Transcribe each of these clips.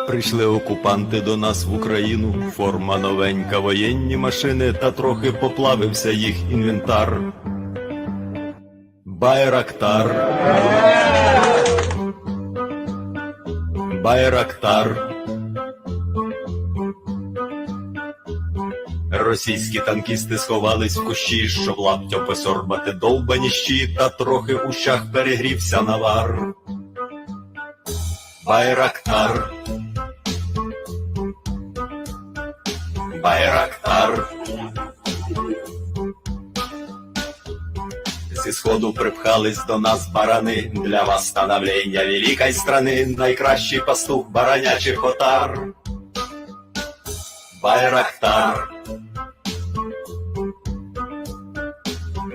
Прийшли окупанти до нас в Україну, форма новенька, воєнні машини, та трохи поплавився їх інвентар. Байрактар. Байрактар. Російські танкісти сховались в кущі, щоб лаптю посорбати довбані щі, та трохи у щах перегрівся навар. Байрактар. Байрактар. Зі сходу припхались до нас барани, для восстановлення великої страни, найкращий пастух баранячих отар. Байрактар.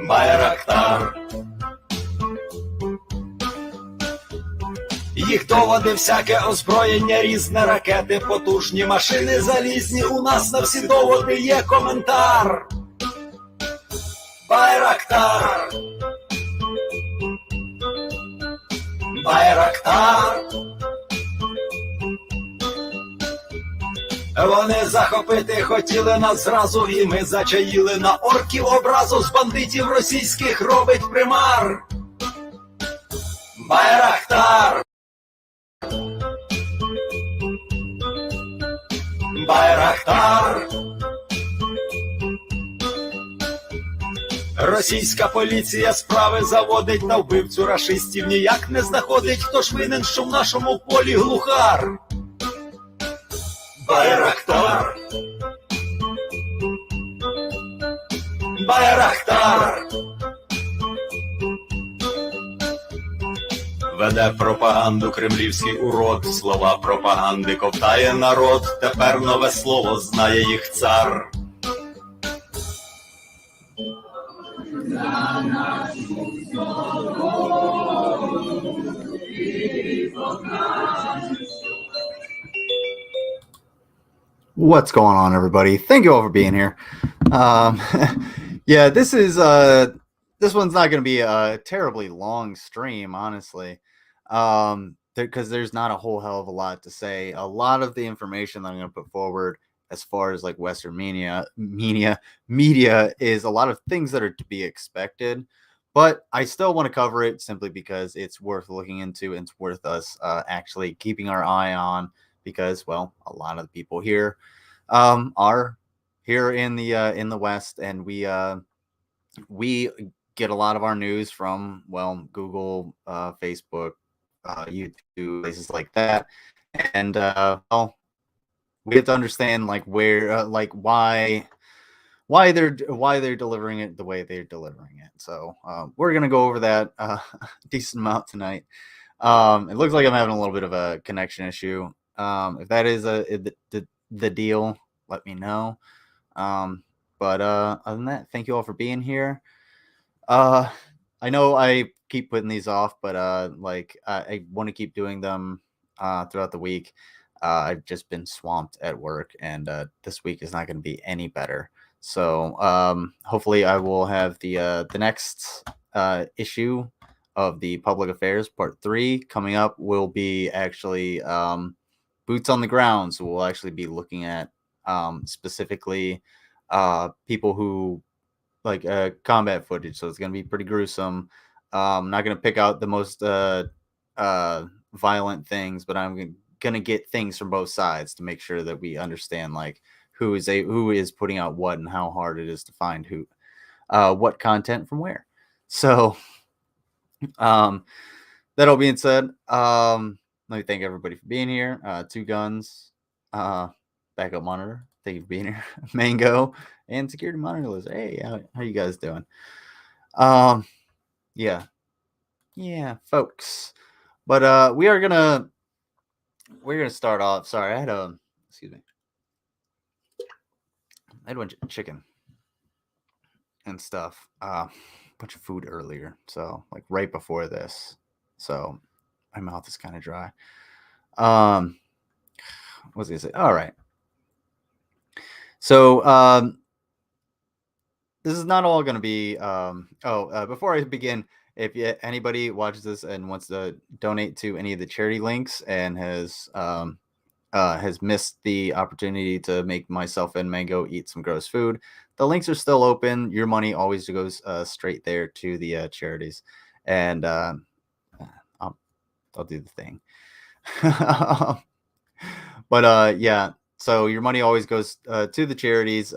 Байрактар. Їх доводи, всяке озброєння, різне, ракети, потужні машини залізні, у нас на всі доводи є коментар. Байрактар. Байрактар. Вони захопити хотіли нас зразу, і ми зачаїли на орків образу, з бандитів російських робить примар. Байрактар. Байрактар. Російська поліція справи заводить, на вбивцю рашистів ніяк не знаходить, хто ж винен, що в нашому полі глухар. Байрактар. Байрактар. Веде пропаганду кремлівський урод, слова пропаганди ковтає народ, тепер нове слово знає їх цар. What's going on, everybody? Thank you all for being here. Yeah, this one's not going to be a terribly long stream, honestly, because there's not a whole hell of a lot to say. A lot of the information that I'm going to put forward as far as like Western media is a lot of things that are to be expected. But I still want to cover it simply because it's worth looking into and it's worth us actually keeping our eye on, because, well, a lot of the people here are here in the West, and we get a lot of our news from, well, Google, Facebook, YouTube, places like that, and well, we have to understand like where, like why they're delivering it the way they're delivering it. So we're gonna go over that decent amount tonight. It looks like I'm having a little bit of a connection issue. If that is the deal, let me know. But other than that, thank you all for being here. I know I keep putting these off, but like I want to keep doing them throughout the week. I've just been swamped at work, and this week is not going to be any better. So hopefully, I will have the next issue of the Public Affairs Part 3 coming up. Will be actually boots on the ground. So we'll actually be looking at specifically people who like combat footage, so it's gonna be pretty gruesome. I'm not gonna pick out the most violent things, but I'm gonna get things from both sides to make sure that we understand like who is putting out what and how hard it is to find who what content from where. So that all being said, let me thank everybody for being here. Two Guns, backup monitor, thank you for being here. Mango and security monitor lizard. Hey, how you guys doing? Yeah, folks. But we're gonna start off. Sorry, I had a bunch of chicken and stuff. Bunch of food earlier, so like right before this. So my mouth is kind of dry. What was I gonna say? All right. So this is not all going to be. Before I begin, if anybody watches this and wants to donate to any of the charity links and has missed the opportunity to make myself and Mango eat some gross food, the links are still open. Your money always goes straight there to the charities, and I'll do the thing. But yeah. So your money always goes to the charities,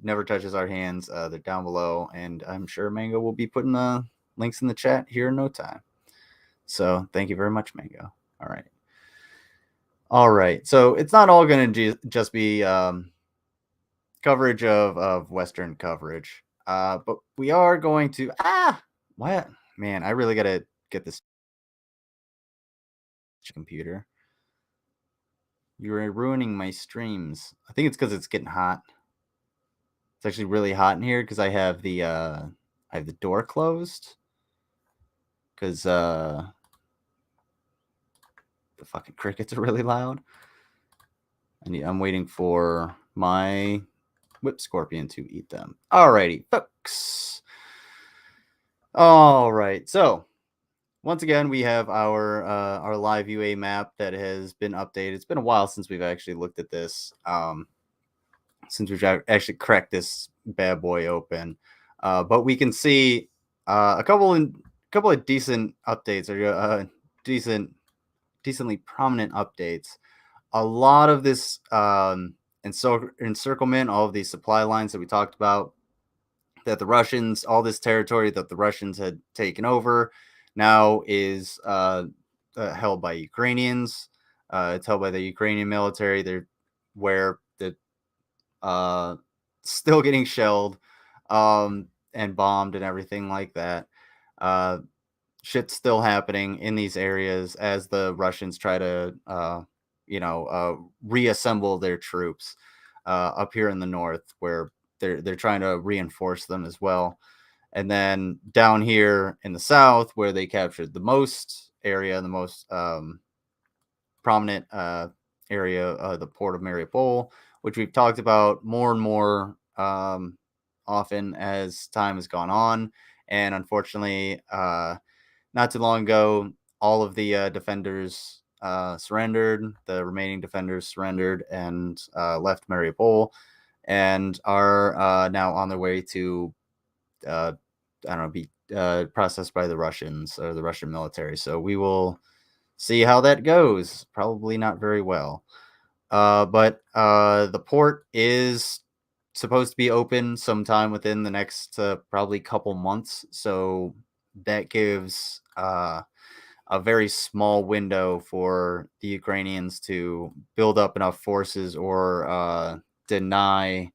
never touches our hands. They're down below, and I'm sure Mango will be putting the links in the chat here in no time. So thank you very much, Mango. All right. So it's not all going to just be coverage of Western coverage, but we are going to what? Man, I really got to get this computer. You're ruining my streams. I think it's because it's getting hot. It's actually really hot in here because I have the door closed. Because the fucking crickets are really loud. I'm waiting for my whip scorpion to eat them. Alrighty, folks. All right, so once again, we have our live UA map that has been updated. It's been a while since we've actually looked at this. Since we've actually cracked this bad boy open, but we can see a couple of decent updates, or decently prominent updates. A lot of this encirclement, all of these supply lines that we talked about, that the Russians, all this territory that the Russians had taken over, now is held by Ukrainians. It's held by the Ukrainian military. They're still getting shelled and bombed and everything like that. Shit's still happening in these areas as the Russians try to reassemble their troops up here in the north, where they're trying to reinforce them as well. And then down here in the south, where they captured the most area, the most prominent area, the port of Mariupol, which we've talked about more and more often as time has gone on. And unfortunately, not too long ago, all of the defenders surrendered. The remaining defenders surrendered and left Mariupol, and are now on their way to I don't know, be processed by the Russians or the Russian military. So we will see how that goes. Probably not very well. But the port is supposed to be open sometime within the next probably couple months. So that gives a very small window for the Ukrainians to build up enough forces or deny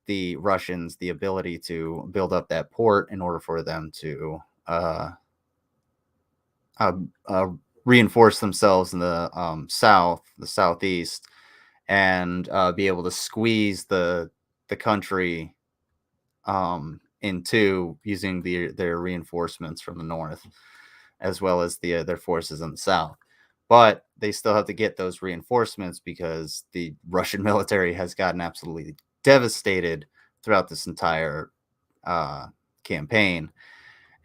the Russians the ability to build up that port in order for them to uh, uh, reinforce themselves in the southeast, and be able to squeeze the country in two using their reinforcements from the north, as well as their forces in the south. But they still have to get those reinforcements because the Russian military has gotten absolutely devastated throughout this entire campaign.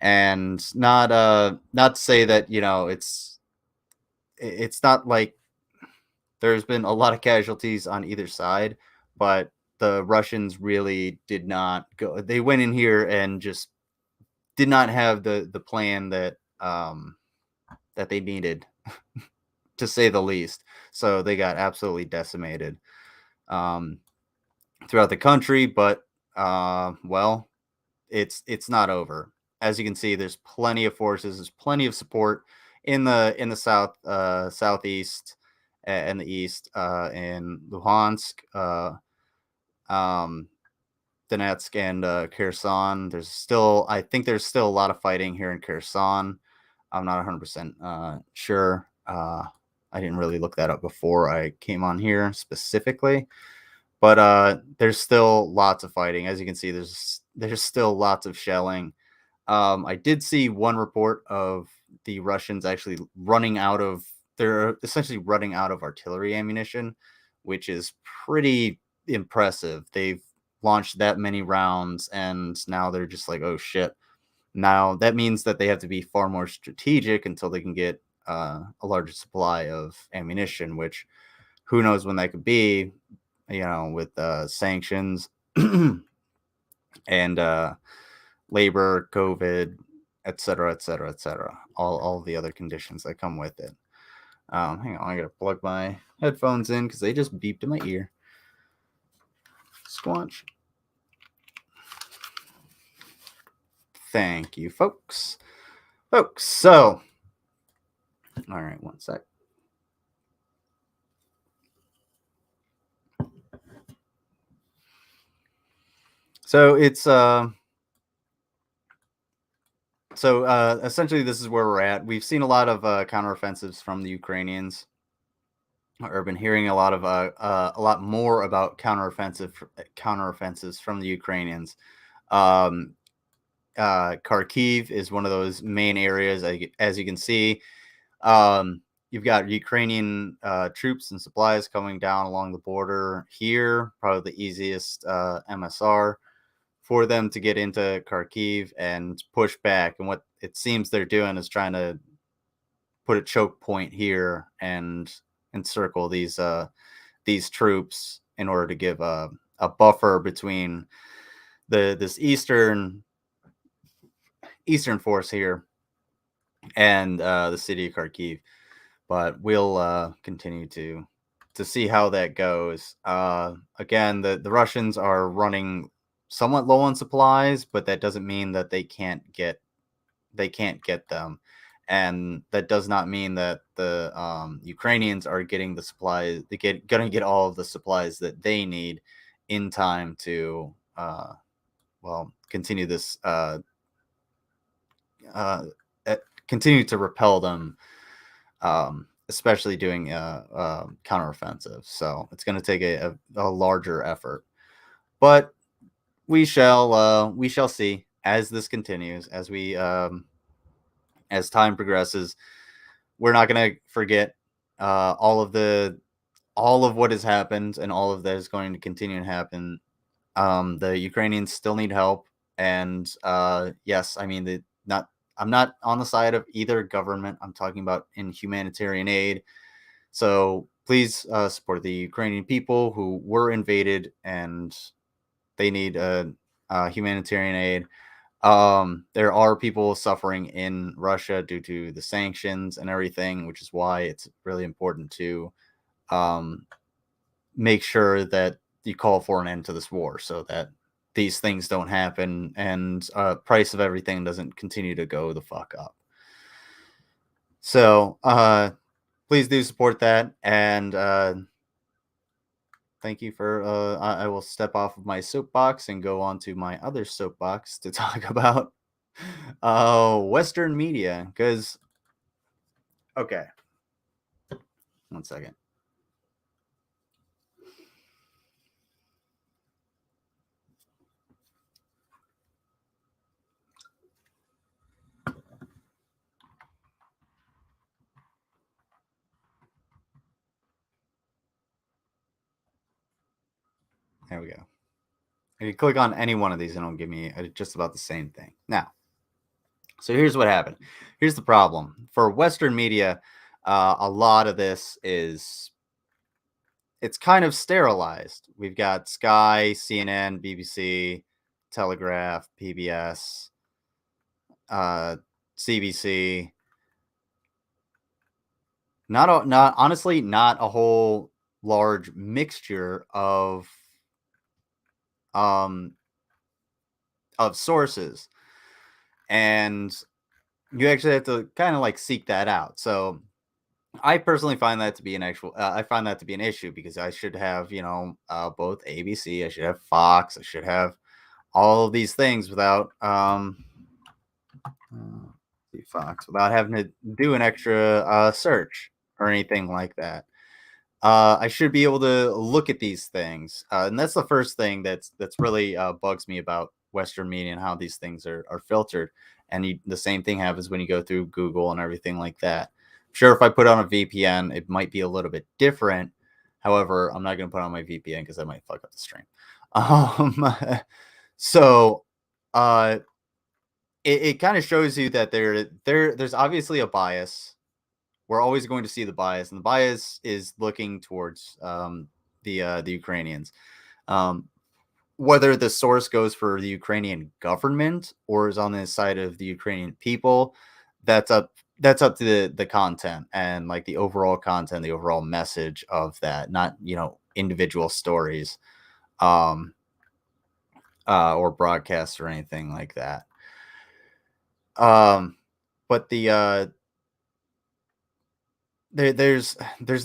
And not to say that, you know, it's not like there's been a lot of casualties on either side, but the Russians really did not go. They went in here and just did not have the plan that that they needed, to say the least. So they got absolutely decimated throughout the country. But well, it's not over. As you can see, there's plenty of forces, there's plenty of support in the southeast and the east, in Luhansk, um, Donetsk, and Kherson. I think there's still a lot of fighting here in Kherson. I'm not 100% sure. I didn't really look that up before I came on here specifically, but there's still lots of fighting. As you can see, there's still lots of shelling. I did see one report of the Russians actually they're essentially running out of artillery ammunition, which is pretty impressive. They've launched that many rounds, and now they're just like, oh shit. Now that means that they have to be far more strategic until they can get a larger supply of ammunition, which who knows when that could be, you know, with sanctions and labor, COVID, et cetera, et cetera, et cetera. All the other conditions that come with it. Hang on, I gotta plug my headphones in because they just beeped in my ear. Squanch. Thank you, folks. So, all right, one sec. So it's essentially this is where we're at. We've seen a lot of counteroffensives from the Ukrainians. I've been hearing a lot more about counteroffensives from the Ukrainians. Kharkiv is one of those main areas. As you can see, you've got Ukrainian troops and supplies coming down along the border here. Probably the easiest MSR for them to get into Kharkiv and push back. And what it seems they're doing is trying to put a choke point here and encircle these troops in order to give a buffer between this eastern force here and the city of Kharkiv. But we'll continue to see how that goes. Again, the Russians are running somewhat low on supplies, but that doesn't mean that they can't get them. And that does not mean that the Ukrainians are getting the supplies. Gonna get all of the supplies that they need in time to continue this continue to repel them, especially doing counteroffensive. So it's going to take a larger effort, but we shall see as this continues, as we as time progresses. We're not going to forget all of what has happened, and all of that is going to continue to happen. The Ukrainians still need help, and yes, I mean, I'm not on the side of either government. I'm talking about in humanitarian aid. So please support the Ukrainian people who were invaded and they need humanitarian aid. There are people suffering in Russia due to the sanctions and everything, which is why it's really important to um, make sure that you call for an end to this war so that these things don't happen and price of everything doesn't continue to go the fuck up. So please do support that. And thank you for I will step off of my soapbox and go on to my other soapbox to talk about Western media. Because, okay, one second. There we go. I can click on any one of these and it'll give me just about the same thing. Now, so here's what happened. Here's the problem. For Western media, a lot of this is it's kind of sterilized. We've got Sky, CNN, BBC, Telegraph, PBS, CBC. Not honestly, not a whole large mixture um of sources, and you actually have to kind of like seek that out. So I personally find that to be an actual. I find that to be an issue because I should have, both ABC. I should have Fox. I should have all of these things without Fox without having to do an extra search or anything like that. I should be able to look at these things, and that's the first thing that's really bugs me about Western media and how these things are filtered. And the same thing happens when you go through Google and everything like that. Sure, if I put on a VPN, it might be a little bit different. However, I'm not going to put on my VPN because I might fuck up the stream. Um, so uh, it kind of shows you that there's obviously a bias. We're always going to see the bias, and the bias is looking towards the Ukrainians. Um, whether the source goes for the Ukrainian government or is on the side of the Ukrainian people, that's up to the content and like the overall content, the overall message of that, not individual stories or broadcasts or anything like that. But there's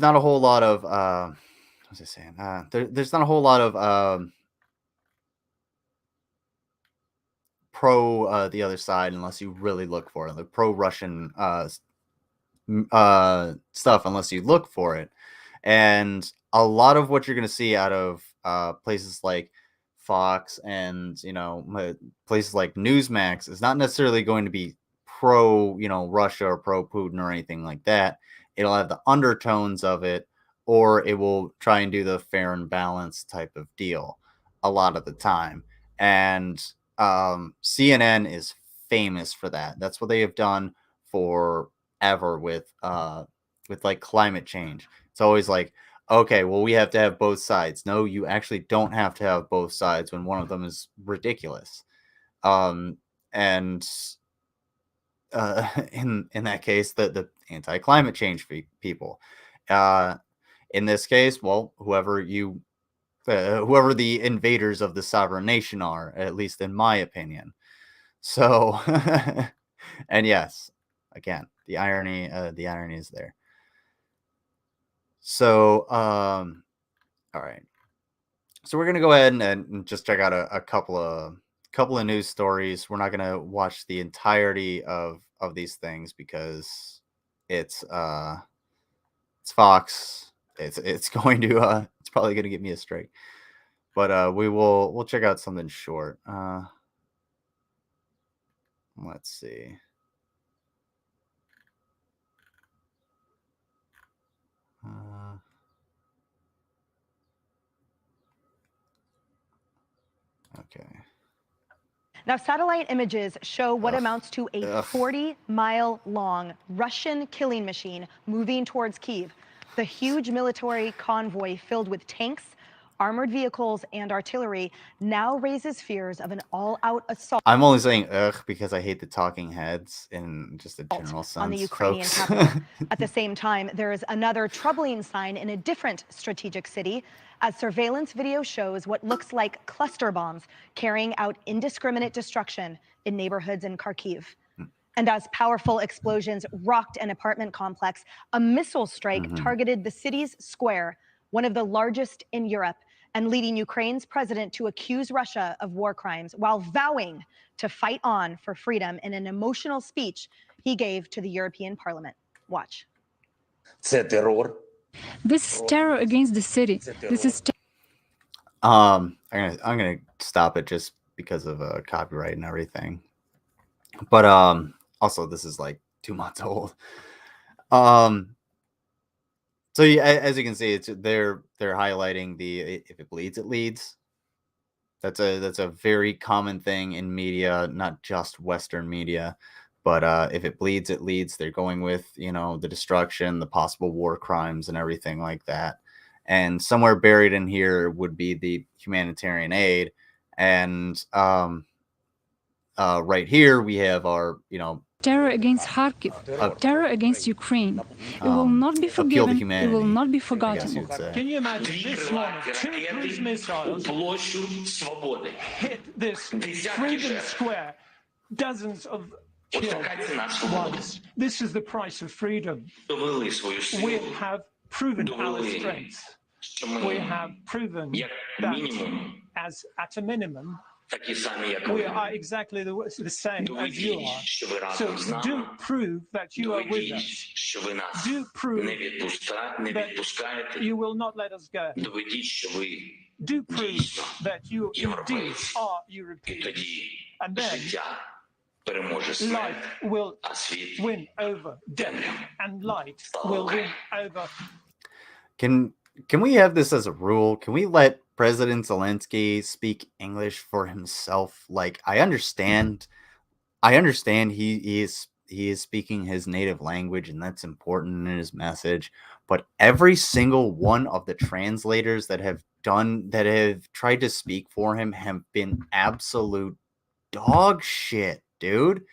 not a whole lot of what was I saying? There's not a whole lot of pro the other side unless you really look for it. The pro Russian stuff unless you look for it. And a lot of what you're going to see out of places like Fox and places like Newsmax is not necessarily going to be pro Russia or pro Putin or anything like that. It'll have the undertones of it, or it will try and do the fair and balanced type of deal a lot of the time. And CNN is famous for that. That's what they have done forever with like climate change. It's always like, okay, well, we have to have both sides. No, you actually don't have to have both sides when one of them is ridiculous. And in that case, the anti-climate change people. In this case, well, whoever the invaders of the sovereign nation are, at least in my opinion. So, and yes, again, the irony is there. So, all right. So we're gonna go ahead and just check out a couple of news stories. We're not gonna watch the entirety of these things because it's it's Fox. It's going to it's probably gonna get me a strike. But we'll check out something short. Let's see. Okay. Now, satellite images show what amounts to a 40-mile-long Russian killing machine moving towards Kyiv. The huge military convoy filled with tanks, armored vehicles, and artillery now raises fears of an all-out assault. I'm only saying ugh because I hate the talking heads in just a general sense. On the Ukrainian capital. At the same time, there is another troubling sign in a different strategic city, as surveillance video shows what looks like cluster bombs carrying out indiscriminate destruction in neighborhoods in Kharkiv. And as powerful explosions rocked an apartment complex, a missile strike targeted the city's square, one of the largest in Europe, and leading Ukraine's president to accuse Russia of war crimes while vowing to fight on for freedom in an emotional speech he gave to the European Parliament. Watch. This is terror against the city. This is I'm gonna stop it just because of copyright and everything. But also this is like 2 months old. So yeah, as you can see, they're highlighting the if it bleeds, it leads. That's a very common thing in media, not just Western media. But if it bleeds, it leads. They're going with, you know, the destruction, the possible war crimes, and everything like that. And somewhere buried in here would be the humanitarian aid. And right here we have our, you know, terror against Kharkiv, terror against Ukraine. It will not be forgiven. It will not be forgotten. Can you imagine this morning, 2 cruise missiles hit this Freedom Square, dozens of killed ones. This is the price of freedom. We have proven our strength. We have proven that as at a minimum, we are exactly the same as you are. So do prove that you are with us. Do prove that you will not let us go. Do prove that you indeed are European. And then life will win over death, and light will win over. Can we have this as a rule? Can we let President Zelensky speak English for himself? Like, I understand he is speaking his native language, and that's important in his message. But every single one of the translators that have tried to speak for him have been absolute dog shit, dude.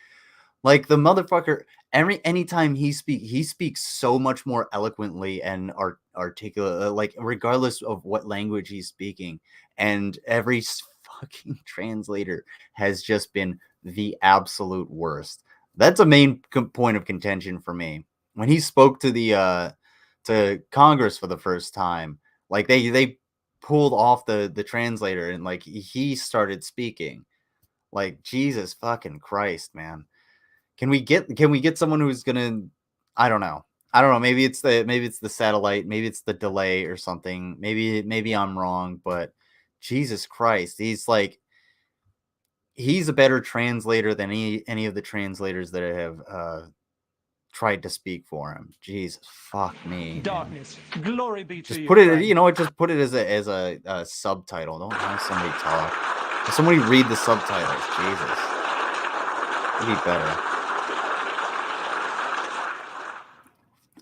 Like, the motherfucker, anytime he speaks so much more eloquently and articulate, like, regardless of what language he's speaking. And every fucking translator has just been the absolute worst. That's a main point of contention for me. When he spoke to the to Congress for the first time, like, they pulled off the translator, and like he started speaking. Like, Jesus fucking Christ, man. Can we get someone who's gonna, I don't know. Maybe it's the satellite, maybe it's the delay or something. Maybe I'm wrong, but Jesus Christ, he's a better translator than any of the translators that have tried to speak for him. Jesus fuck me. Darkness, glory be to just you. Put it, you know what? Just put it as a subtitle. Don't have somebody talk. Have somebody read the subtitles. Jesus, it'd be better.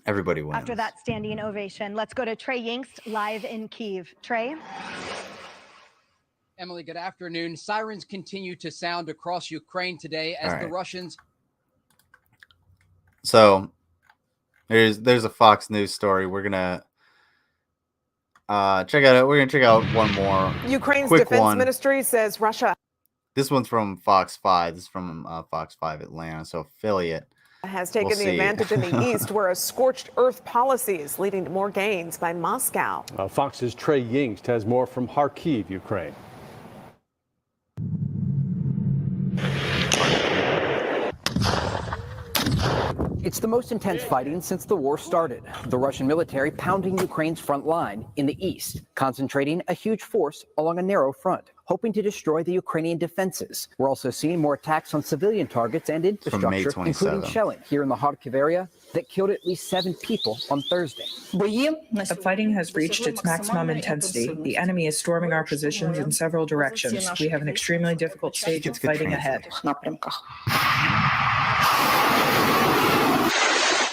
Everybody wins. After that standing ovation, let's go to Trey Yingst live in Kyiv. Trey? Emily, good afternoon. Sirens continue to sound across Ukraine today as the Russians. So there's a Fox News story. We're gonna check out. We're gonna check out one more. Ukraine's quick defense ministry says Russia. This one's from Fox 5. This is from Fox 5 Atlanta, so affiliate. Has taken the advantage in the east, where a scorched earth policy is leading to more gains by Moscow. Fox's Trey Yingst has more from Kharkiv, Ukraine. It's the most intense fighting since the war started. The Russian military pounding Ukraine's front line in the east, concentrating a huge force along a narrow front, hoping to destroy the Ukrainian defenses. We're also seeing more attacks on civilian targets and infrastructure, including shelling here in the Kharkiv area that killed at least 7 people on Thursday. The fighting has reached its maximum intensity. The enemy is storming our positions in several directions. We have an extremely difficult stage of fighting ahead.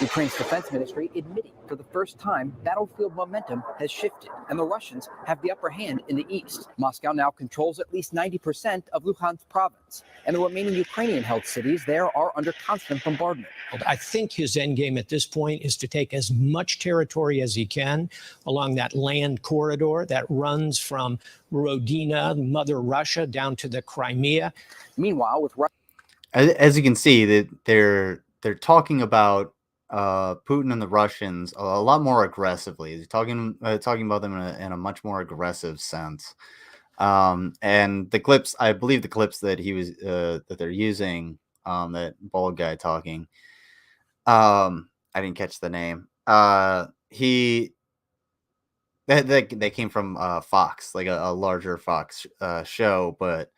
Ukraine's defense ministry admitting for the first time battlefield momentum has shifted, and the Russians have the upper hand in the east. Moscow now controls at least 90% of Luhansk province, and the remaining Ukrainian-held cities there are under constant bombardment. I think his endgame at this point is to take as much territory as he can along that land corridor that runs from Rodina, Mother Russia, down to the Crimea. Meanwhile, with Russia, as you can see, that they're talking about Putin and the Russians a lot more aggressively. He's talking about them in a much more aggressive sense. And the clips, I believe the clips that he was that they're using, that bald guy talking, I didn't catch the name. They came from Fox, like a larger Fox show, but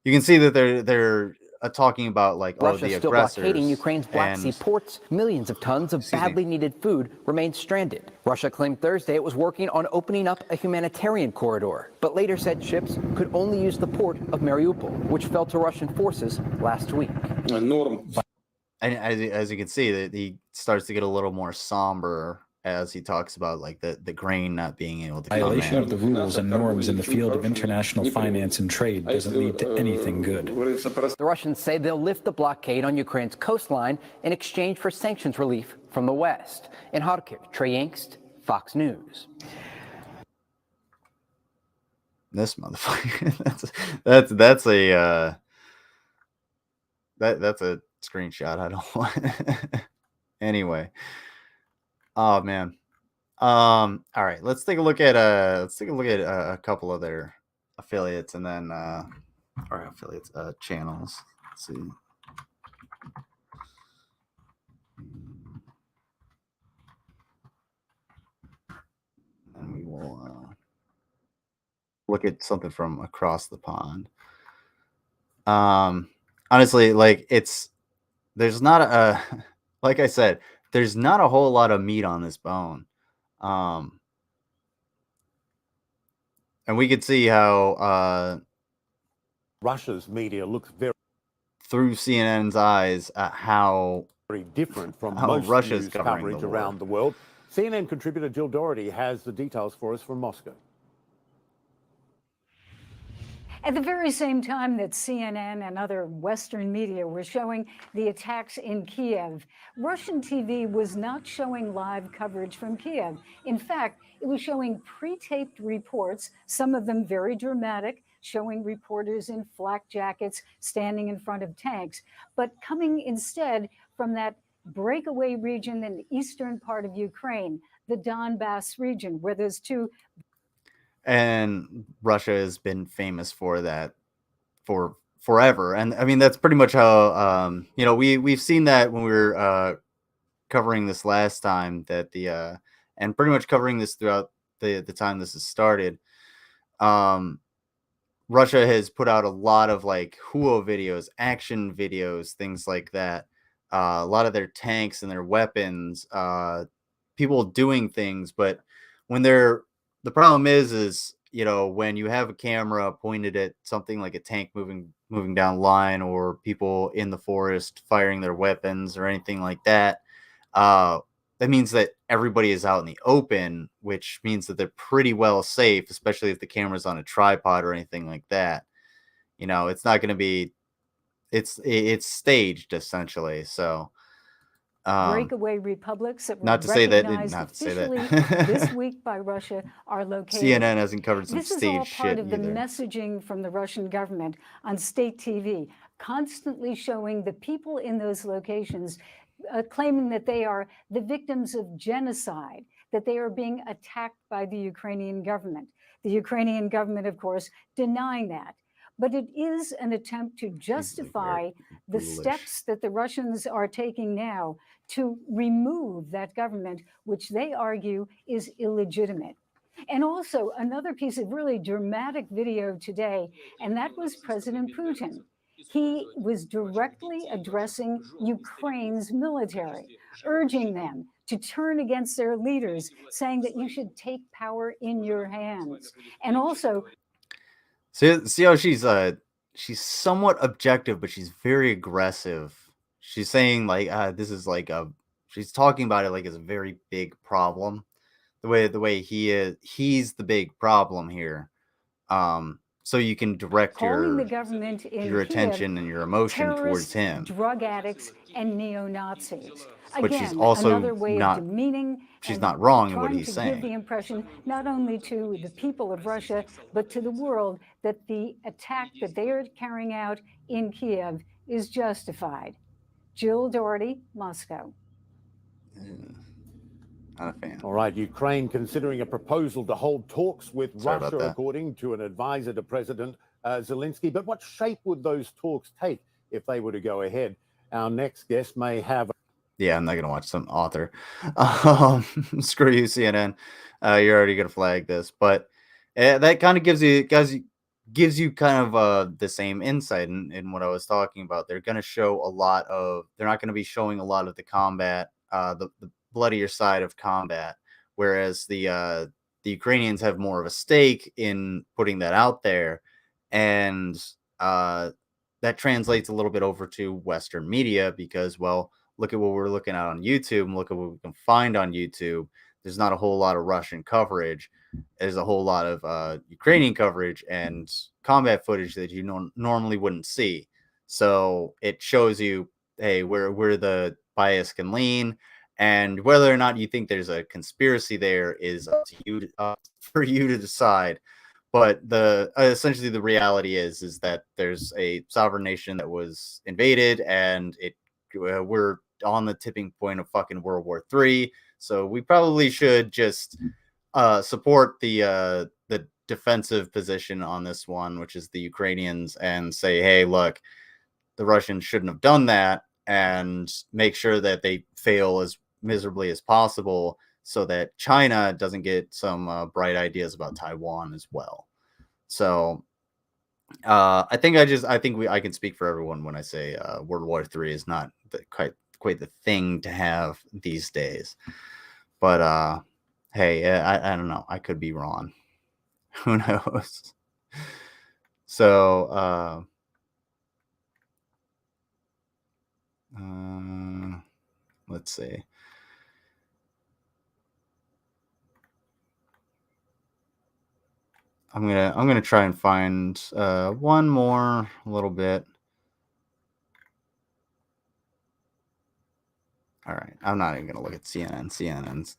you can see that they're talking about like Russia the still aggressors. blockading Ukraine's Black Sea ports. Millions of tons of badly needed food remain stranded. Russia claimed Thursday it was working on opening up a humanitarian corridor, but later said ships could only use the port of Mariupol, which fell to Russian forces last week. And as you can see, that he starts to get a little more somber as he talks about like the grain not being able to violation of the rules and norms in the field of international finance and trade doesn't lead to anything good. The Russians say they'll lift the blockade on Ukraine's coastline in exchange for sanctions relief from the West. In Kharkiv, Trey Yangst, Fox News. This motherfucker. that's a screenshot. I don't want. Anyway. Oh man. All right, let's take a look at a couple of their affiliates and then or affiliates channels. Let's see. And we will look at something from across the pond. Honestly, like there's not a like I said, there's not a whole lot of meat on this bone. And we could see how Russia's media looks very through CNN's eyes at how very different from how most Russia's news covering coverage the war. around the world. CNN contributor Jill Doherty has the details for us from Moscow. At the very same time that CNN and other Western media were showing the attacks in Kiev, Russian TV was not showing live coverage from Kiev. In fact, it was showing pre-taped reports, some of them very dramatic, showing reporters in flak jackets standing in front of tanks, but coming instead from that breakaway region in the eastern part of Ukraine, the Donbass region, where there's two. And Russia has been famous for that for forever. And I mean, that's pretty much how, you know, we've seen that when we were covering this last time, that and pretty much covering this throughout the time this has started. Russia has put out a lot of like HOODIE videos, action videos, things like that. A lot of their tanks and their weapons, people doing things. But when the problem is, you know, when you have a camera pointed at something like a tank moving down line, or people in the forest firing their weapons or anything like that, that means that everybody is out in the open, which means that they're pretty well safe, especially if the camera's on a tripod or anything like that. You know, it's not going to be, it's staged essentially. So breakaway republics that were not to say that officially this week by Russia are located. CNN hasn't covered some staged shit. This is all part of the either. messaging from the Russian government on state TV, constantly showing the people in those locations claiming that they are the victims of genocide, that they are being attacked by the Ukrainian government. The Ukrainian government, of course, denying that. but it is an attempt to justify the steps that the Russians are taking now to remove that government, which they argue is illegitimate. And also another piece of really dramatic video today, and that was President Putin. He was directly addressing Ukraine's military, urging them to turn against their leaders, saying that you should take power in your hands. And also, see how she's somewhat objective, but she's very aggressive. She's saying like this is like she's talking about it like it's a very big problem. The way he's the big problem here. So you can direct calling the government in your attention Kiev and your emotion towards him. Drug addicts and neo-Nazis. But Again, she's also another way not, of demeaning. she's not wrong in what trying he's to saying. give the impression not only to the people of Russia, but to the world that the attack that they are carrying out in Kiev is justified. Jill Doherty, Moscow. Not a fan. All right, Ukraine considering a proposal to hold talks with Sorry about Russia, that. according to an advisor to President Zelensky. But what shape would those talks take if they were to go ahead? Our next guest may have... Yeah, I'm not gonna watch some author. Screw you, CNN. You're already gonna flag this, but that kind of gives you kind of the same insight in what I was talking about. They're gonna show a lot of. They're not gonna be showing a lot of the combat, the bloodier side of combat, whereas the Ukrainians have more of a stake in putting that out there, and that translates a little bit over to Western media because, well, look at what we're looking at on YouTube and look at what we can find on YouTube. There's not a whole lot of Russian coverage. There's a whole lot of Ukrainian coverage and combat footage that you normally wouldn't see. So it shows you, hey, where the bias can lean, and whether or not you think there's a conspiracy there is up to you for you to decide. But the essentially the reality is that there's a sovereign nation that was invaded, and we're on the tipping point of fucking World War III. So we probably should just support the defensive position on this one, which is the Ukrainians, and say, hey, look, the Russians shouldn't have done that, and make sure that they fail as miserably as possible so that China doesn't get some bright ideas about Taiwan as well. So I think I can speak for everyone when I say World War III is not quite the thing to have these days. But hey, I don't know. I could be wrong. Who knows? So let's see. I'm gonna try and find one more little bit. All right, I'm not even gonna look at CNN. CNN's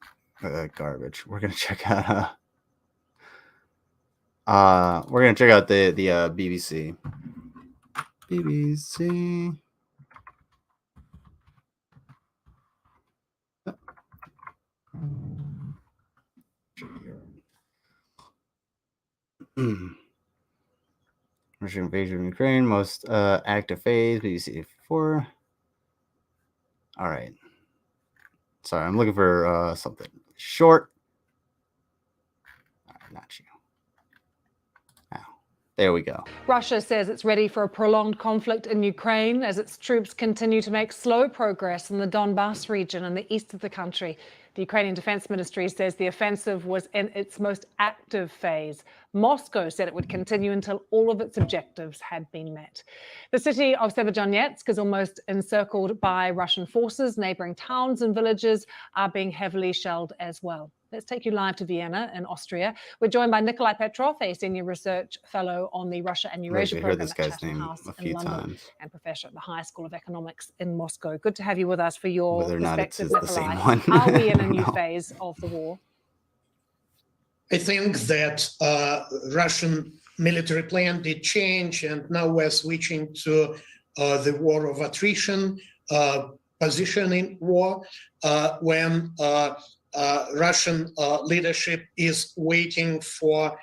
garbage. We're gonna check out. We're gonna check out the BBC. BBC. Russian invasion of Ukraine, most active phase, BBC 4. All right. Sorry, I'm looking for something short. Not you. Oh, there we go. Russia says it's ready for a prolonged conflict in Ukraine as its troops continue to make slow progress in the Donbas region in the east of the country. The Ukrainian Defense Ministry says the offensive was in its most active phase. Moscow said it would continue until all of its objectives had been met. The city of Severodonetsk is almost encircled by Russian forces. Neighboring towns and villages are being heavily shelled as well. Let's take you live to Vienna in Austria. We're joined by Nikolai Petrov, a senior research fellow on the Russia and Eurasia program at Chatham House in London and professor at the High School of Economics in Moscow. Good to have you with us for your perspective, Nikolai. Are we in a new phase of the war? I think that Russian military plan did change, and now we're switching to the war of attrition position in war when Russian leadership is waiting for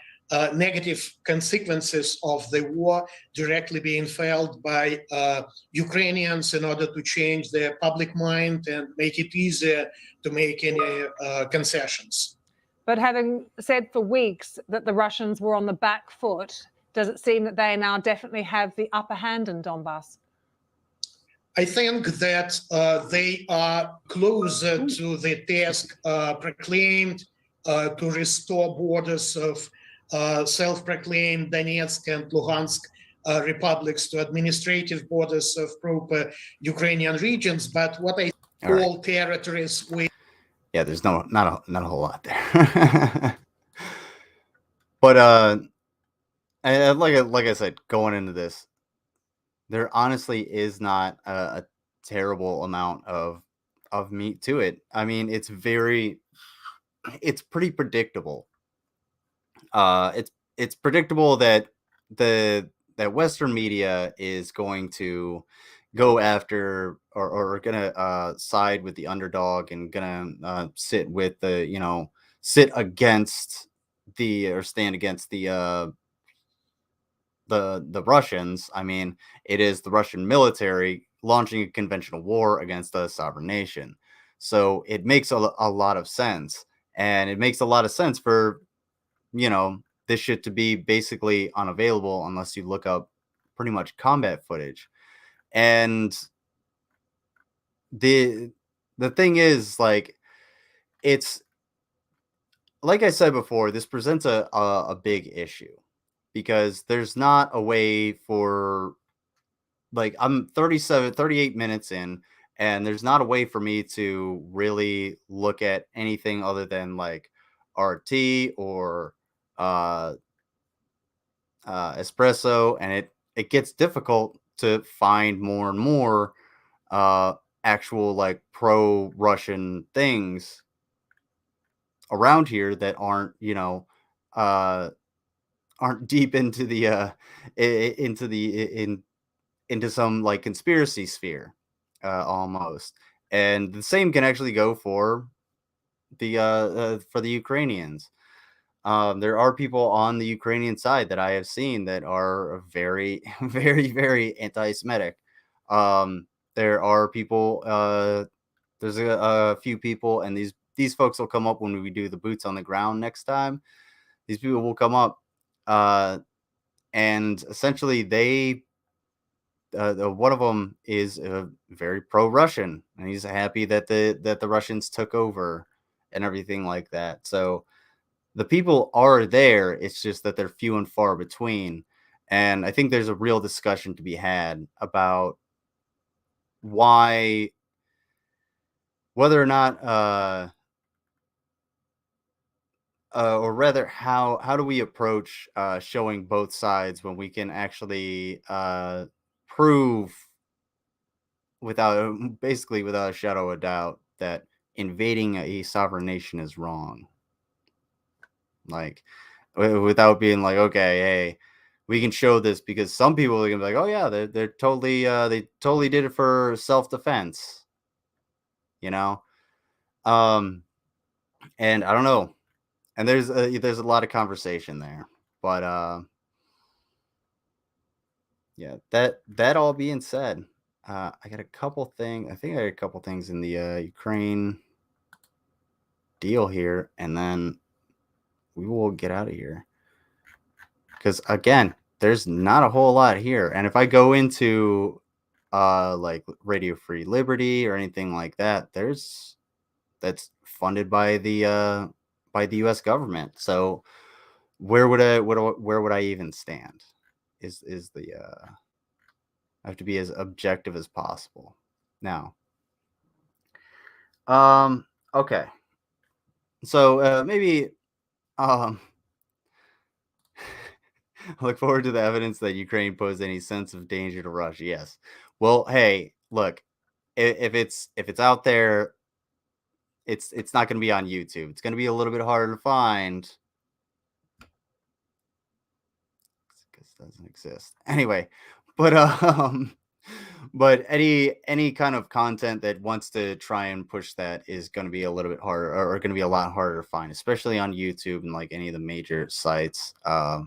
negative consequences of the war directly being felt by Ukrainians in order to change their public mind and make it easier to make any concessions. But having said for weeks that the Russians were on the back foot, does it seem that they now definitely have the upper hand in Donbass? I think that they are closer to the task proclaimed to restore borders of self-proclaimed Donetsk and Luhansk republics to administrative borders of proper Ukrainian regions. But what I call territories with there's not a whole lot there. But and like I said, going into this, there honestly is not a terrible amount of meat to it. I mean, it's pretty predictable. It's predictable that that Western media is going to go after or gonna side with the underdog and gonna sit with the sit against or stand against the Russians. I mean, it is the Russian military launching a conventional war against a sovereign nation. So it makes a lot of sense. And it makes a lot of sense for, this shit to be basically unavailable unless you look up pretty much combat footage. And the thing is, like, it's like I said before, this presents a big issue because there's not a way for, like, I'm 38 minutes in, and there's not a way for me to really look at anything other than like RT or espresso, and it gets difficult to find more and more actual like pro-Russian things around here that aren't deep into the into some like conspiracy sphere almost. And the same can actually go for the Ukrainians. There are people on the Ukrainian side that I have seen that are very, very, very anti-Semitic. There are people, there's a few people, and these folks will come up when we do the boots on the ground next time. These people will come up, and essentially they, one of them is very pro-Russian, and he's happy that the Russians took over and everything like that. So the people are there. It's just that they're few and far between. And I think there's a real discussion to be had about whether or not, or rather, how do we approach showing both sides when we can actually prove basically without a shadow of a doubt that invading a sovereign nation is wrong. Like, without being like, okay, hey, we can show this, because some people are gonna be like, oh yeah, they're totally they totally did it for self-defense, and I don't know, and there's a lot of conversation there, but yeah, that all being said, I got a couple things. I think I got a couple things in the Ukraine deal here, and then we will get out of here. Because again, there's not a whole lot here. And if I go into like Radio Free Liberty or anything like that, that's funded by the US government. So where would I even stand? Is the I have to be as objective as possible. Now, okay. So maybe I look forward to the evidence that Ukraine posed any sense of danger to Russia. Yes. Well, hey, look, if it's out there, it's not going to be on YouTube. It's going to be a little bit harder to find because it doesn't exist anyway. But But any kind of content that wants to try and push that is going to be a little bit harder, or going to be a lot harder to find, especially on YouTube and like any of the major sites that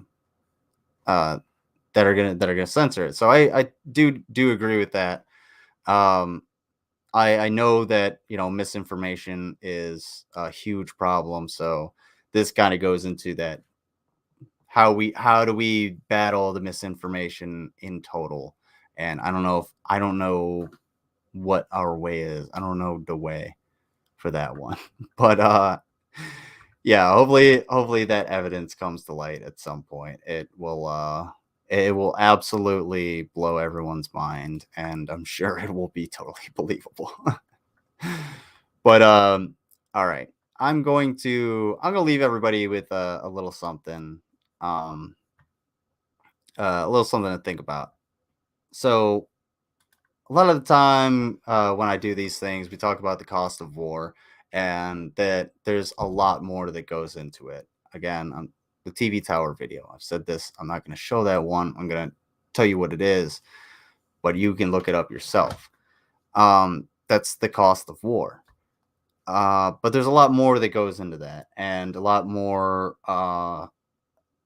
are gonna censor it. So I do agree with that. I know that, you know, misinformation is a huge problem. So this kind of goes into that. How do we battle the misinformation in total? And I don't know what our way is. I don't know the way for that one. But yeah, hopefully that evidence comes to light at some point. It will absolutely blow everyone's mind, and I'm sure it will be totally believable. But all right. I'm going to leave everybody with a little something. A little something to think about. So a lot of the time when I do these things, we talk about the cost of war, and that there's a lot more that goes into it. Again, on the TV tower video, I've said this. I'm not going to show that one. I'm going to tell you what it is, but you can look it up yourself. That's the cost of war. But there's a lot more that goes into that, and a lot more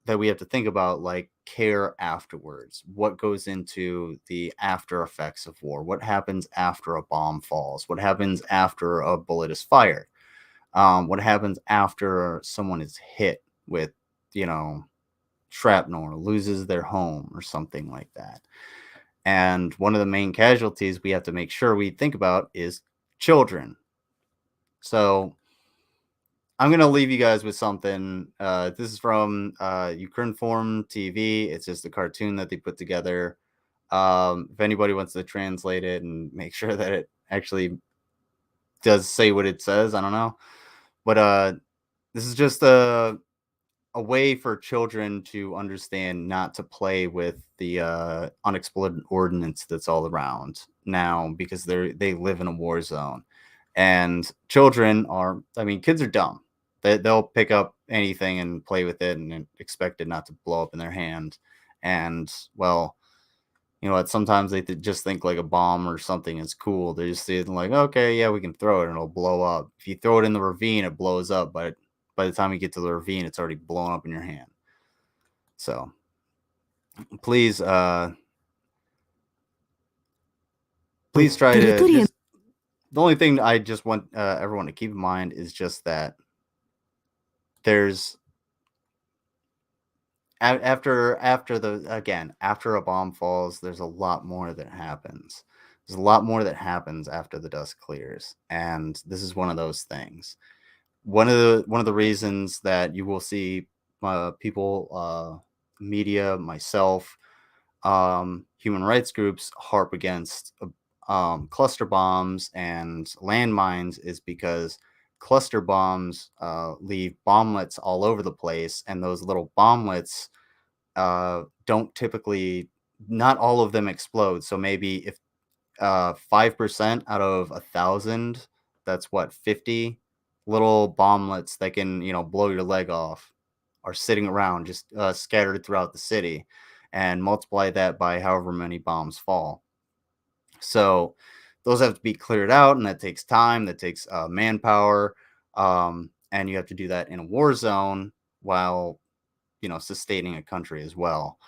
that we have to think about, like care afterwards. What goes into the after effects of war? What happens after a bomb falls? What happens after a bullet is fired? What happens after someone is hit with, you know, shrapnel or loses their home or something like that? And one of the main casualties we have to make sure we think about is children. So I'm going to leave you guys with something. This is from Ukrinform TV. It's just a cartoon that they put together. If anybody wants to translate it and make sure that it actually does say what it says, I don't know. But this is just a way for children to understand not to play with the unexploded ordnance that's all around now, because they live in a war zone. And children are, I mean, kids are dumb. They'll pick up anything and play with it and expect it not to blow up in their hand. And, well, you know what? Sometimes they just think like a bomb or something is cool. They just see it and like, okay, yeah, we can throw it and it'll blow up. If you throw it in the ravine, it blows up. But by the time you get to the ravine, it's already blown up in your hand. So please try to... The only thing I just want everyone to keep in mind is just that there's after a bomb falls, there's a lot more that happens. There's a lot more that happens after the dust clears, and this is one of those things. One of the reasons that you will see people, media, myself, human rights groups harp against cluster bombs and landmines is because cluster bombs leave bomblets all over the place, and those little bomblets don't typically, not all of them explode. So maybe if 5% out of 1,000, that's what, 50 little bomblets that can, you know, blow your leg off are sitting around just scattered throughout the city, and multiply that by however many bombs fall. So those have to be cleared out, and that takes time, that takes manpower, and you have to do that in a war zone while, you know, sustaining a country as well.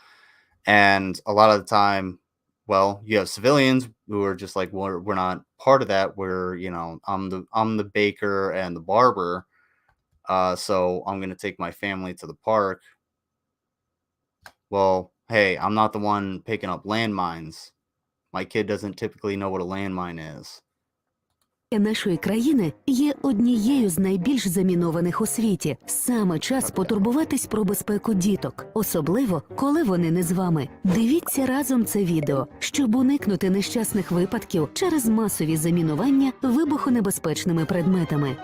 And a lot of the time, well, you have civilians who are just like, well, we're not part of that. We're, you know, I'm the baker and the barber, so I'm going to take my family to the park. Well, hey, I'm not the one picking up landmines. My kid doesn't typically know what a landmine is. Нашої країни є однією з найбільш замінованих у світі. Саме час потурбуватись про безпеку діток, особливо, коли вони не з вами. Дивіться разом це відео, щоб уникнути нещасних випадків через масові замінування вибухонебезпечними предметами.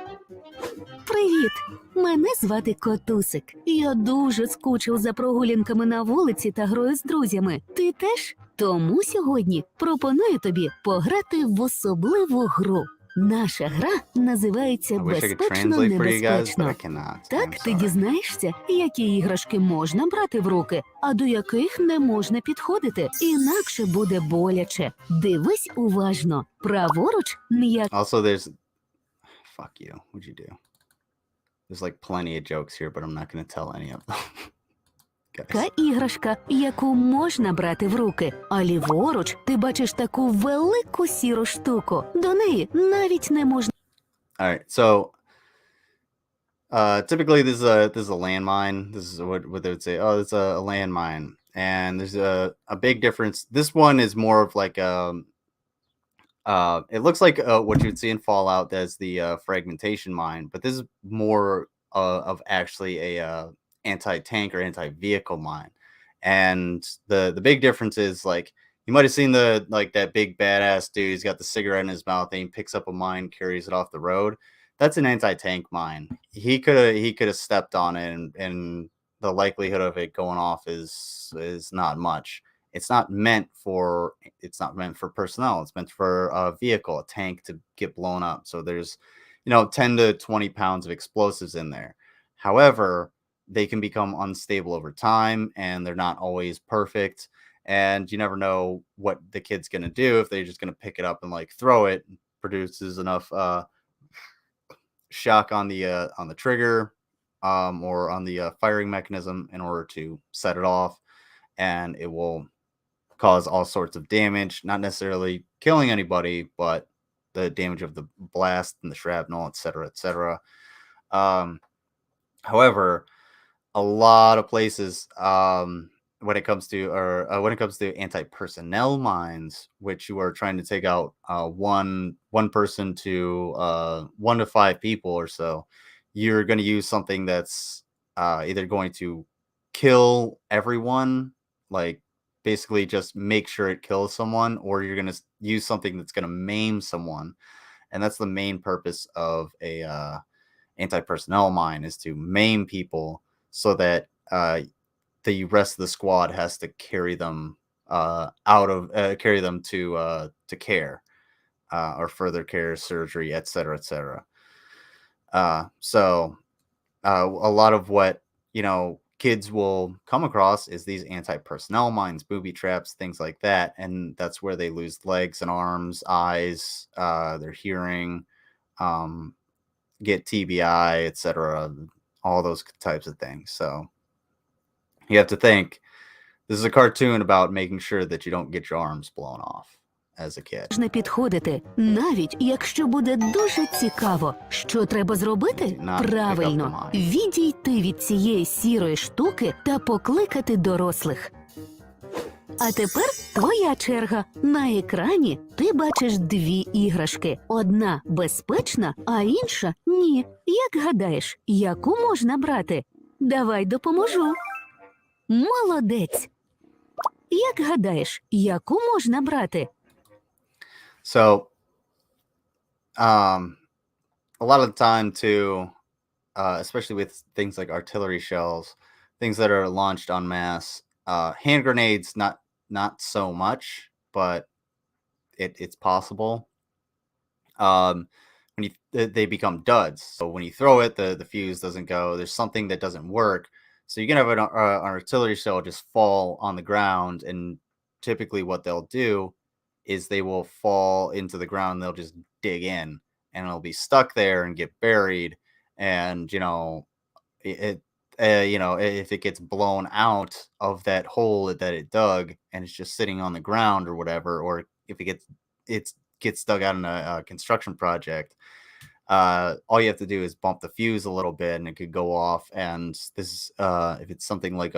Привіт! Мене звати Котусик. Я дуже скучив за прогулянками на вулиці та грою з друзями. Ти теж? Тому сьогодні пропоную тобі пограти в особливу гру. Наша гра називається I wish I could «Безпечно translate for you guys, but небезпечно». I cannot. Так ти дізнаєшся, які іграшки можна брати в руки, а до яких не можна підходити. Інакше буде боляче. Дивись уважно. Праворуч м'яка Also, there's... Fuck you. What'd you do? There's like plenty of jokes here, but I'm not going to tell any of them. іграшка, яку можна брати в руки. А ліворуч ти бачиш таку велику сіру штуку. До неї навіть не можна... All right, so typically this is a landmine. This is what they would say. Oh, it's a landmine, and there's a big difference. This one is more of like it looks like what you would see in Fallout as the fragmentation mine, but this is more of actually a anti-tank or anti-vehicle mine. And the big difference is, like, you might have seen that big badass dude. He's got the cigarette in his mouth and he picks up a mine, carries it off the road. That's an anti-tank mine. He could have stepped on it, and the likelihood of it going off is not much. It's not meant for personnel. It's meant for a vehicle, a tank, to get blown up. So there's 10 to 20 pounds of explosives in there. However, they can become unstable over time, and they're not always perfect. And you never know what the kid's going to do. If they're just going to pick it up and like throw it, produces enough shock on the trigger or on the firing mechanism in order to set it off, and it will cause all sorts of damage, not necessarily killing anybody, but the damage of the blast and the shrapnel, etc., etc. However, a lot of places when it comes to anti-personnel mines, which you are trying to take out one person to 1 to 5 people or so, you're going to use something that's either going to kill everyone, like basically just make sure it kills someone, or you're going to use something that's going to maim someone. And that's the main purpose of a anti-personnel mine, is to maim people so that the rest of the squad has to carry them to care or further care, surgery, etc., etc. So a lot of what kids will come across is these anti-personnel mines, booby traps, things like that, and that's where they lose legs and arms, eyes, their hearing, get TBI, etc., all those types of things. So you have to think, this is a cartoon about making sure that you don't get your arms blown off as a kid. ...не підходити, навіть якщо буде дуже цікаво. Що треба зробити? Правильно, відійти від цієї сірої штуки та покликати дорослих. А тепер твоя черга. На екрані ти бачиш 2 іграшки. Одна безпечна, а інша – ні. Як гадаєш, яку можна брати? Давай допоможу. Молодець. Як гадаєш, яку можна брати? So, a lot of the time too, especially with things like artillery shells, things that are launched en masse, hand grenades, not so much, but it's possible. When they become duds. So when you throw it, the fuse doesn't go. There's something that doesn't work. So you can have an artillery shell just fall on the ground, and typically what they'll do is they will fall into the ground. They'll just dig in, and it'll be stuck there and get buried. And if it gets blown out of that hole that it dug, and it's just sitting on the ground or whatever, or if it gets dug out in a construction project, all you have to do is bump the fuse a little bit, and it could go off. And this, if it's something like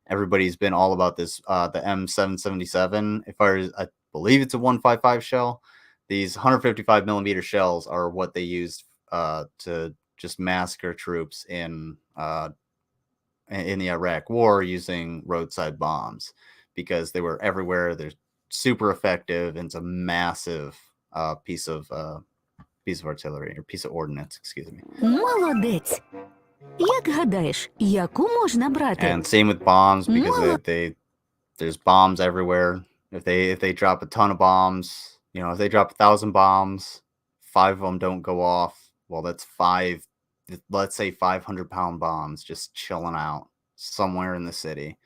everybody's been all about this, the M777. I believe it's a 155 shell. These 155 millimeter shells are what they used to just massacre troops in the Iraq War using roadside bombs, because they were everywhere. They're super effective, and it's a massive piece of artillery, or piece of ordnance, excuse me. Молодець. Як гадаєш, яку можна брати? And same with bombs, because there's bombs everywhere. If they drop a ton of bombs, if they drop 1,000 bombs, 5 of them don't go off, well, that's 5, let's say 500-pound bombs just chilling out somewhere in the city.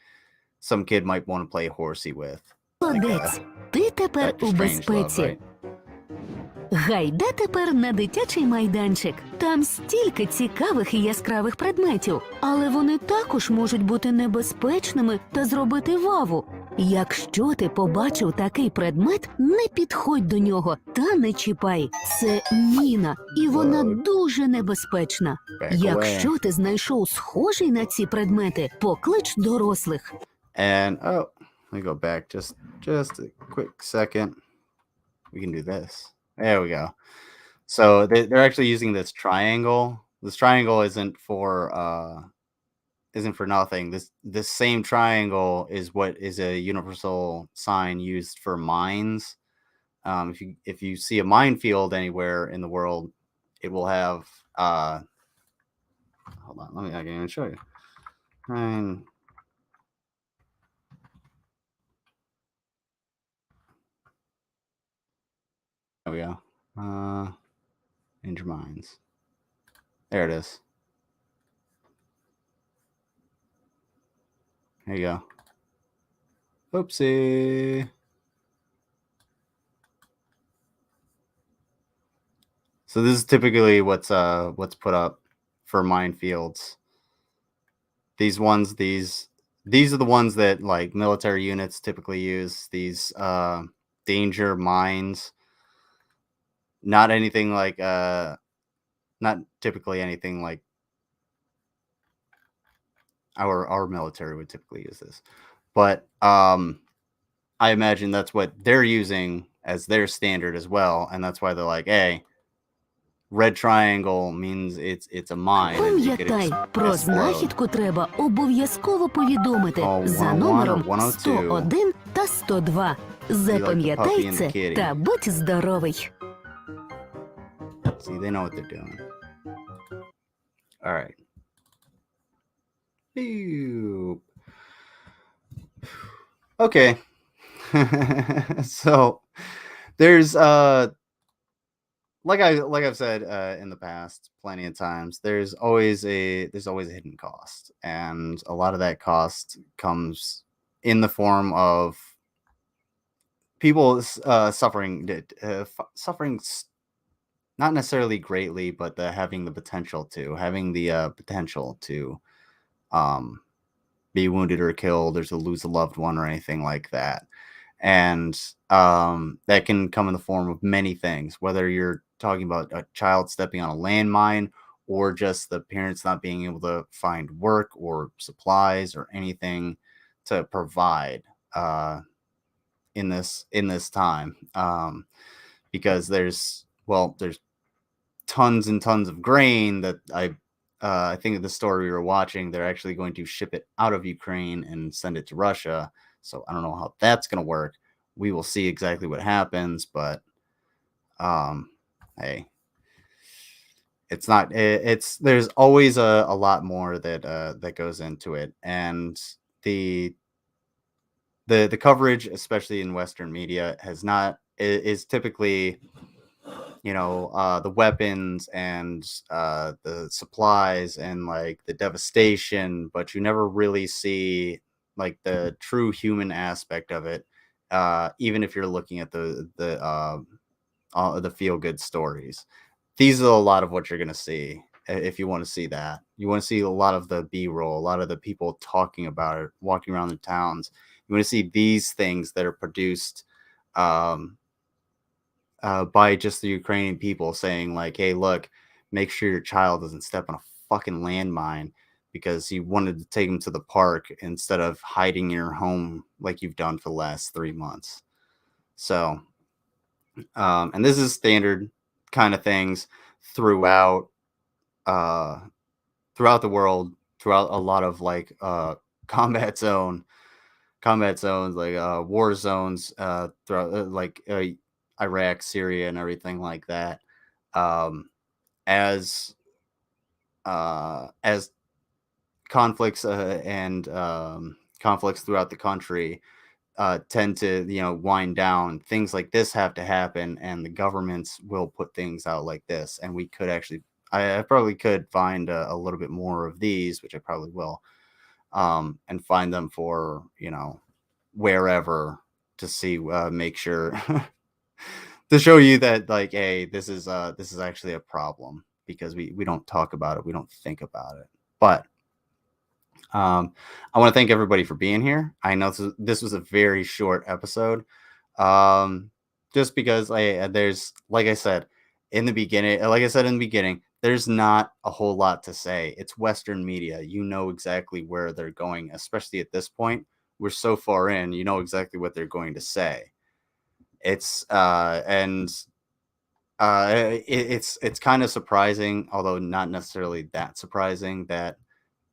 Some kid might want to play horsey with. Молодець, ти тепер у безпеці. Right? Гайда тепер на дитячий майданчик. Там стільки цікавих і яскравих предметів, але вони також можуть бути небезпечними та зробити ваву. Якщо ти побачив такий предмет, не підходь до нього та не чіпай. Це міна, і вона дуже небезпечна. Якщо ти знайшов схожий на ці предмети, поклич дорослих. And let me go back just a quick second. We can do this. There we go. So they're actually using this triangle. This triangle isn't for nothing. This same triangle is what is a universal sign used for mines. If you see a minefield anywhere in the world, it will have hold on, I can even show you. There we go. Danger mines. There it is. There you go. Oopsie. So this is typically what's put up for minefields. These ones, these are the ones that like military units typically use. These danger mines. Not anything like not typically anything like our military would typically use this. But I imagine that's what they're using as their standard as well, and that's why they're like, hey, red triangle means it's a mine. Пам'ятай, про знахідку треба обов'язково повідомити за номером 101 та 102. Запам'ятай це та будь здоровий. See, they know what they're doing. All right. Okay. So there's like I've said in the past plenty of times, there's always a hidden cost, and a lot of that cost comes in the form of people suffering not necessarily greatly, but having the potential to be wounded or killed, or to lose a loved one or anything like that. And that can come in the form of many things, whether you're talking about a child stepping on a landmine, or just the parents not being able to find work or supplies or anything to provide in this time. Because there's tons and tons of grain that I think of the story we were watching, they're actually going to ship it out of Ukraine and send it to Russia. So I don't know how that's going to work. We will see exactly what happens, but hey, there's always a lot more that goes into it. And the coverage, especially in Western media, is typically, the weapons and the supplies and like the devastation, but you never really see like the true human aspect of it. Even if you're looking at the feel good stories, these are a lot of what you're going to see. If you want to see that, you want to see a lot of the B-roll, a lot of the people talking about it, walking around the towns. You want to see these things that are produced by just the Ukrainian people saying like, hey, look, make sure your child doesn't step on a fucking landmine because you wanted to take him to the park instead of hiding in your home like you've done for the last 3 months. So, and this is standard kind of things throughout the world, throughout a lot of like combat zones, like war zones throughout like Iraq, Syria, and everything like that. As conflicts and conflicts throughout the country tend to, wind down. Things like this have to happen, and the governments will put things out like this. And we could actually, I probably could find a little bit more of these, which I probably will, and find them for, wherever to see, make sure to show you that, like, hey, this is actually a problem, because we don't talk about it, we don't think about it. But I want to thank everybody for being here. I know this was a very short episode, just because there's, like I said in the beginning, there's not a whole lot to say. It's Western media. You know exactly where they're going, especially at this point. We're so far in, you know exactly what they're going to say. It's it's kind of surprising, although not necessarily that surprising, that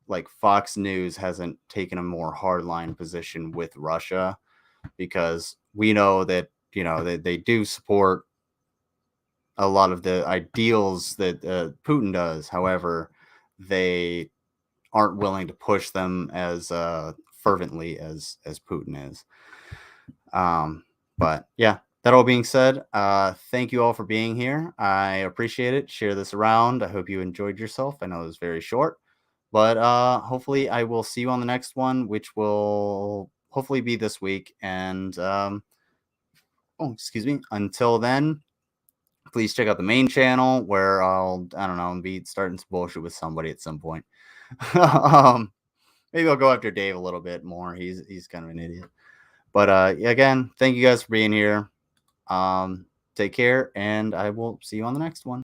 like Fox News hasn't taken a more hardline position with Russia, because we know that, they do support a lot of the ideals that Putin does. However, they aren't willing to push them as fervently as Putin is. But yeah, that all being said, thank you all for being here. I appreciate it. Share this around. I hope you enjoyed yourself. I know it was very short, but hopefully I will see you on the next one, which will hopefully be this week. And excuse me. Until then, please check out the main channel, where I don't know, be starting some bullshit with somebody at some point. Maybe I'll go after Dave a little bit more. He's kind of an idiot. But again, thank you guys for being here. Take care, and I will see you on the next one.